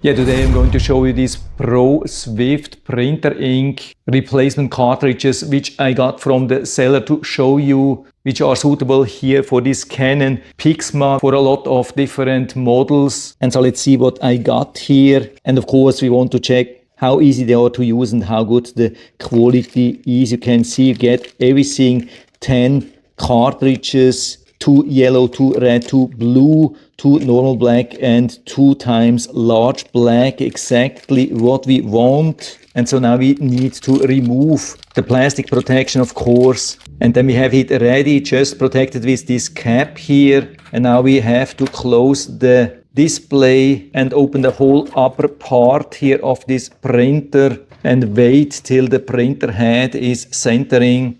Yeah, today I'm going to show you these PROSWIFT printer ink replacement cartridges which I got from the seller to show you, which are suitable here for this Canon Pixma for a lot of different models. And so let's see what I got here. And of course we want to check how easy they are to use and how good the quality is. You can see you get everything, 10 cartridges, 2 yellow, 2 red, 2 blue, 2 normal black and 2 times large black, exactly what we want. And so now we need to remove the plastic protection, of course, and then we have it ready, just protected with this cap here. And now we have to close the display and open the whole upper part here of this printer and wait till the printer head is centering.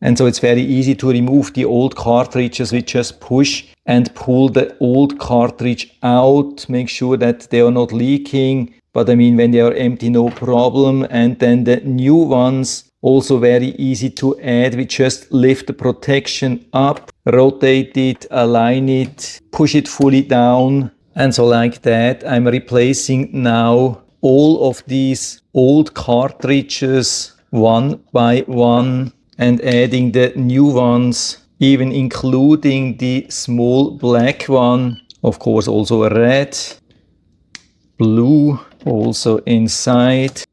And so it's very easy to remove the old cartridges. We just push and pull the old cartridge out. Make sure that they are not leaking. But I mean, when they are empty, no problem. And then the new ones, also very easy to add. We just lift the protection up, rotate it, align it, push it fully down. And so like that, I'm replacing now all of these old cartridges one by one, and adding the new ones, even including the small black one, of course also a red, blue also inside,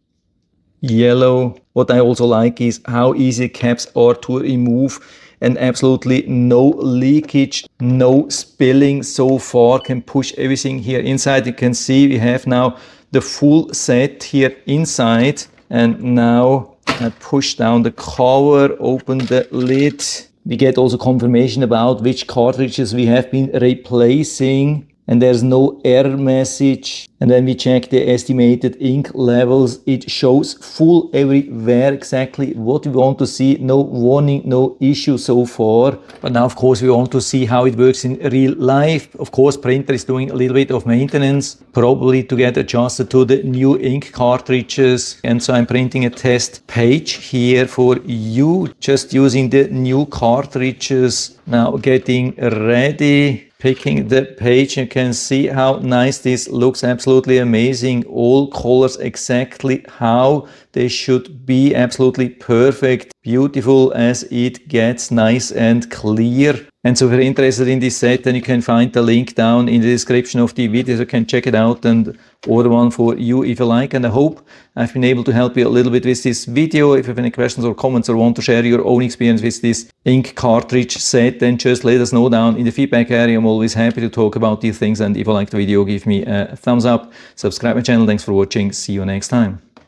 yellow. What I also like is how easy caps are to remove and absolutely no leakage, no spilling so far. Can push everything here inside. You can see we have now the full set here inside, and now I push down the cover, open the lid. We get also confirmation about which cartridges we have been replacing, and there's no error message. And then we check the estimated ink levels. It shows full everywhere, exactly what we want to see. No warning, no issue so far. But now of course we want to see how it works in real life. Of course printer is doing a little bit of maintenance, probably to get adjusted to the new ink cartridges. And so I'm printing a test page here for you, just using the new cartridges. Now getting ready. Picking the page, you can see how nice this looks, absolutely amazing. All colors exactly how they should be, absolutely perfect, beautiful as it gets, nice and clear. And so if you're interested in this set, then you can find the link down in the description of the video, so you can check it out and order one for you if you like. And I hope I've been able to help you a little bit with this video. If you have any questions or comments or want to share your own experience with this ink cartridge set, then just let us know down in the feedback area. I'm always happy to talk about these things. And if you like the video, give me a thumbs up, subscribe my channel. Thanks for watching. See you next time.